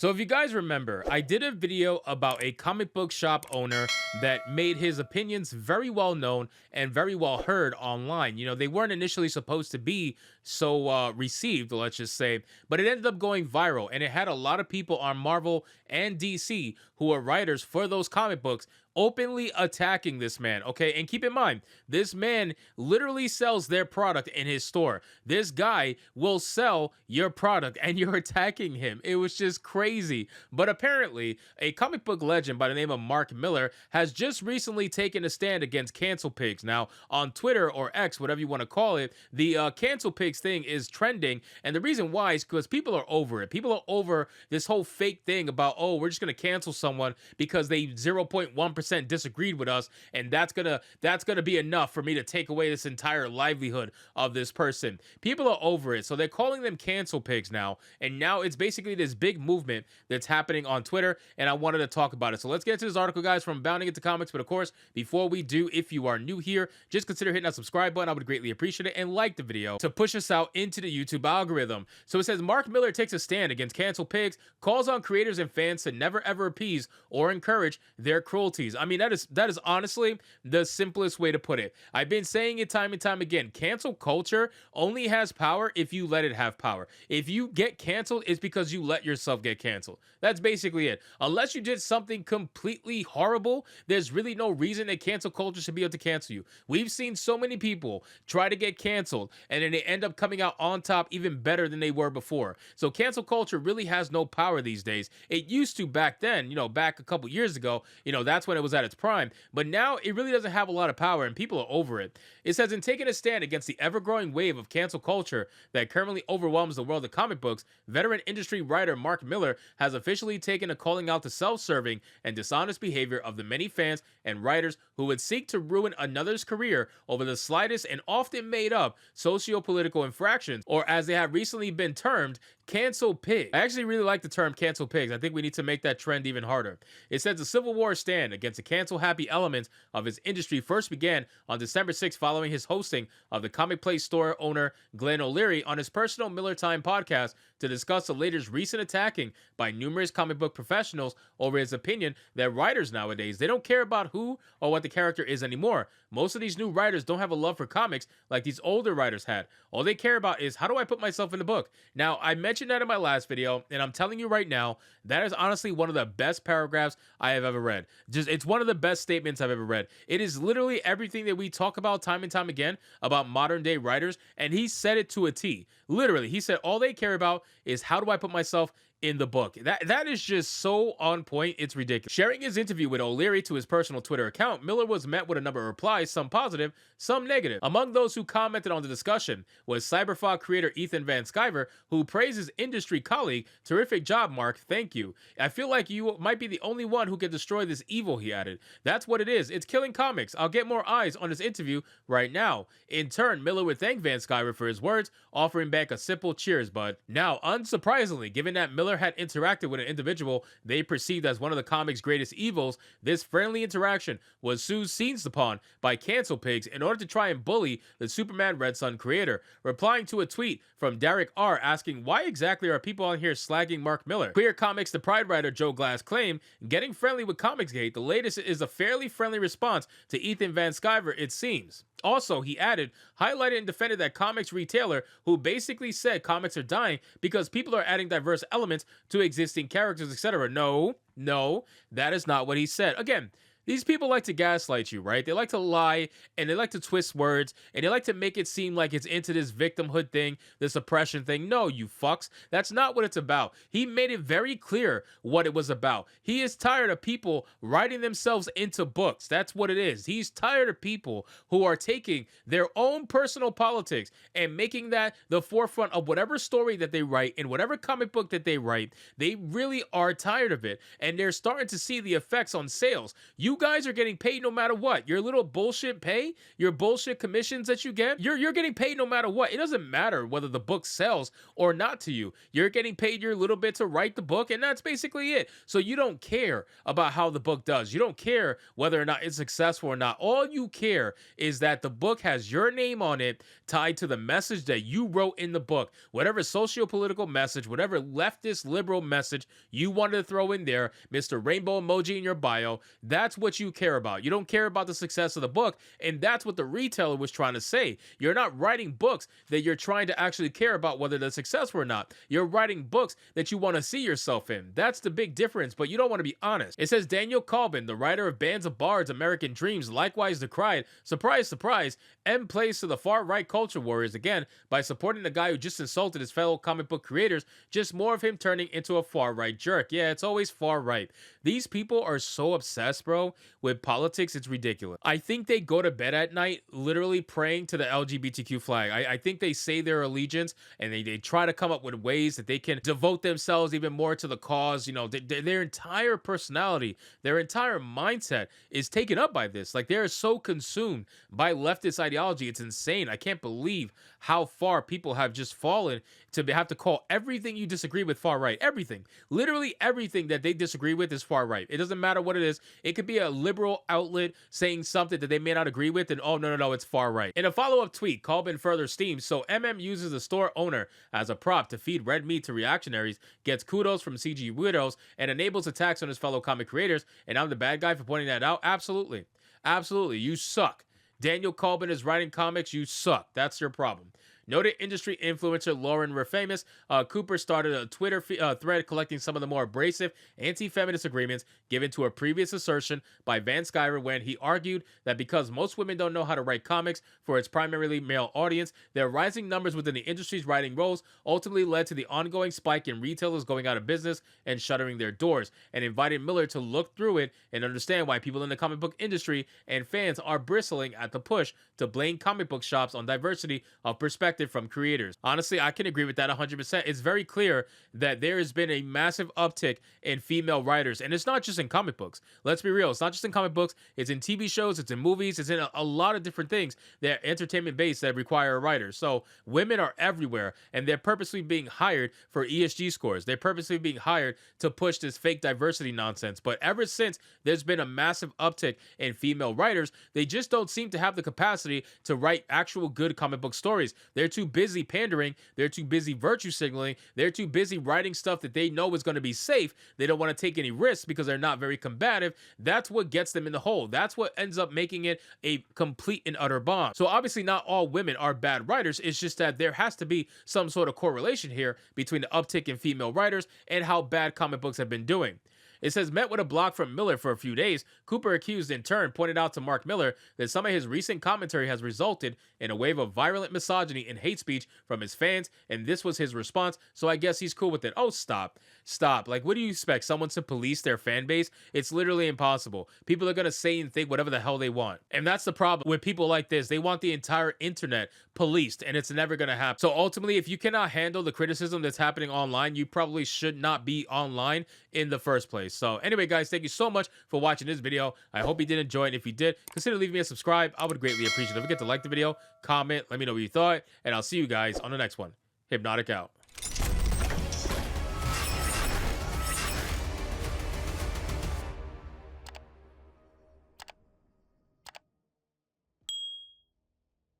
So if you guys remember, I did a video about a comic book shop owner that made his opinions very well known and very well heard online. You know, they weren't initially supposed to be so received, let's just say, but it ended up going viral, and it had a lot of people on Marvel and DC who are writers for those comic books openly attacking this man. Okay, and keep in mind, this man literally sells their product in his store. This guy will sell your product and you're attacking him. It was just crazy. But apparently, a comic book legend by the name of Mark Millar has just recently taken a stand against cancel pigs. Now, on Twitter or X, whatever you want to call it, the cancel pigs thing is trending, and the reason why is because people are over it. People are over this whole fake thing about, oh, we're just going to cancel someone because they 0.1% disagreed with us, and that's gonna be enough for me to take away this entire livelihood of this person. People are over it, so they're calling them cancel pigs now, and now it's basically this big movement that's happening on Twitter, and I wanted to talk about it. So let's get into this article, guys, from Bounding Into Comics. But of course, before we do, if you are new here, just consider hitting that subscribe button. I would greatly appreciate it, and like the video to push us out into the YouTube algorithm. So it says Mark Millar takes a stand against cancel pigs, calls on creators and fans to never ever appease or encourage their cruelties. I mean, that is honestly the simplest way to put it. I've been saying it time and time again. Cancel culture only has power if you let it have power. If you get canceled, it's because you let yourself get canceled. That's basically it. Unless you did something completely horrible, there's really no reason that cancel culture should be able to cancel you. We've seen so many people try to get canceled, and then they end up coming out on top even better than they were before. So cancel culture really has no power these days. It used to back then, back a couple years ago, that's when it was at its prime, but now it really doesn't have a lot of power and people are over it. It says, in taking a stand against the ever-growing wave of cancel culture that currently overwhelms the world of comic books, veteran industry writer Mark Millar has officially taken a calling out the self-serving and dishonest behavior of the many fans and writers who would seek to ruin another's career over the slightest and often made up socio-political infractions, or as they have recently been termed, cancel pigs. I actually really like the term cancel pigs. I think we need to make that trend even harder. It says the Civil War stand against the cancel happy elements of his industry first began on December 6th following his hosting of the comic place store owner Glenn O'Leary on his personal Miller Time podcast to discuss the latest recent attacking by numerous comic book professionals over his opinion that writers nowadays, they don't care about who or what the character is anymore. Most of these new writers don't have a love for comics like these older writers had. All they care about is, how do I put myself in the book? Now, I mentioned that in my last video, and I'm telling you right now, that is honestly one of the best paragraphs I have ever read. It's one of the best statements I've ever read. It is literally everything that we talk about time and time again about modern day writers, and he said it to a T. Literally, he said all they care about is, how do I put myself in the book? That is just so on point, it's ridiculous. Sharing his interview with O'Leary to his personal Twitter account, Millar was met with a number of replies, some positive, some negative. Among those who commented on the discussion was Cyberfog creator Ethan Van Sciver, who praised his industry colleague. Terrific job, Mark, thank you. I feel like you might be the only one who can destroy this evil, he added. That's what it is, it's killing comics. I'll get more eyes on this interview right now. In turn, Millar would thank Van Sciver for his words, offering back a simple cheers, bud. Now, unsurprisingly, given that Millar had interacted with an individual they perceived as one of the comic's greatest evils, this friendly interaction was soon seized upon by cancel pigs in order to try and bully the Superman Red Sun creator. Replying to a tweet from Derek R. asking, why exactly are people on here slagging Mark Millar? Queer Comics The Pride writer Joe Glass claimed, getting friendly with Comicsgate, the latest is a fairly friendly response to Ethan Van Sciver, it seems. Also, he added, highlighted and defended that comics retailer who basically said comics are dying because people are adding diverse elements to existing characters, etc. No, that is not what he said. Again, these people like to gaslight you, right? They like to lie, and they like to twist words, and they like to make it seem like it's into this victimhood thing, this oppression thing. No, you fucks. That's not what it's about. He made it very clear what it was about. He is tired of people writing themselves into books. That's what it is. He's tired of people who are taking their own personal politics and making that the forefront of whatever story that they write, in whatever comic book that they write. They really are tired of it, and they're starting to see the effects on sales. You You guys are getting paid no matter what. Your little bullshit pay, your bullshit commissions that you get, you're getting paid no matter what. It doesn't matter whether the book sells or not to you. You're getting paid your little bit to write the book, and that's basically it. So you don't care about how the book does. You don't care whether or not it's successful or not. All you care is that the book has your name on it, tied to the message that you wrote in the book. Whatever socio-political message, whatever leftist liberal message you wanted to throw in there, Mr. Rainbow Emoji in your bio, that's what you care about. You don't care about the success of the book, and that's what the retailer was trying to say. You're not writing books that you're trying to actually care about whether they're successful or not. You're writing books that you want to see yourself in. That's the big difference, but you don't want to be honest. It says Daniel Colbin, the writer of Bands of Bards, American Dreams, likewise decried, surprise, surprise, M plays to the far-right culture warriors again by supporting the guy who just insulted his fellow comic book creators, just more of him turning into a far-right jerk. Yeah, it's always far-right. These people are so obsessed, bro, with politics, it's ridiculous. I think they go to bed at night literally praying to the LGBTQ flag. I think they say their allegiance, and they try to come up with ways that they can devote themselves even more to the cause. You know, their entire personality, their entire mindset is taken up by this. Like, they're so consumed by leftist ideology. It's insane. I can't believe how far people have just fallen to have to call everything you disagree with far right. Everything. Literally everything that they disagree with is far right. It doesn't matter what it is. It could be a liberal outlet saying something that they may not agree with, and oh, no, it's far right. In a follow-up tweet, Colbin further steams, so MM uses the store owner as a prop to feed red meat to reactionaries, gets kudos from CG widows, and enables attacks on his fellow comic creators, and I'm the bad guy for pointing that out? Absolutely. Absolutely. You suck. Daniel Colbin is writing comics. You suck. That's your problem. Noted industry influencer Lauren Refamous Cooper started a Twitter thread collecting some of the more abrasive anti-feminist agreements given to a previous assertion by Van Skyver when he argued that because most women don't know how to write comics for its primarily male audience, their rising numbers within the industry's writing roles ultimately led to the ongoing spike in retailers going out of business and shuttering their doors, and invited Miller to look through it and understand why people in the comic book industry and fans are bristling at the push to blame comic book shops on diversity of perspective from creators. Honestly, I can agree with that 100%. It's very clear that there has been a massive uptick in female writers, and it's not just in comic books. Let's be real. It's not just in comic books. It's in TV shows. It's in movies. It's in a lot of different things that are entertainment-based that require a writer. So women are everywhere, and they're purposely being hired for ESG scores. They're purposely being hired to push this fake diversity nonsense. But ever since there's been a massive uptick in female writers, they just don't seem to have the capacity to write actual good comic book stories. They're too busy pandering. They're too busy virtue signaling. They're too busy writing stuff that they know is going to be safe. They don't want to take any risks because they're not very combative. That's what gets them in the hole. That's what ends up making it a complete and utter bomb. So obviously not all women are bad writers. It's just that there has to be some sort of correlation here between the uptick in female writers and how bad comic books have been doing. It says, met with a block from Miller for a few days, Cooper accused in turn pointed out to Mark Miller that some of his recent commentary has resulted in a wave of virulent misogyny and hate speech from his fans, and this was his response, so I guess he's cool with it. Oh, stop. Like, what do you expect? Someone to police their fan base? It's literally impossible. People are going to say and think whatever the hell they want. And that's the problem with people like this. They want the entire internet policed, and it's never going to happen. So ultimately, if you cannot handle the criticism that's happening online, you probably should not be online in the first place. So anyway, guys, thank you so much for watching this video. I hope you did enjoy it. If you did, consider leaving me a subscribe. I would greatly appreciate it. Don't forget to like the video, comment, let me know what you thought, and I'll see you guys on the next one. Hypnotic out.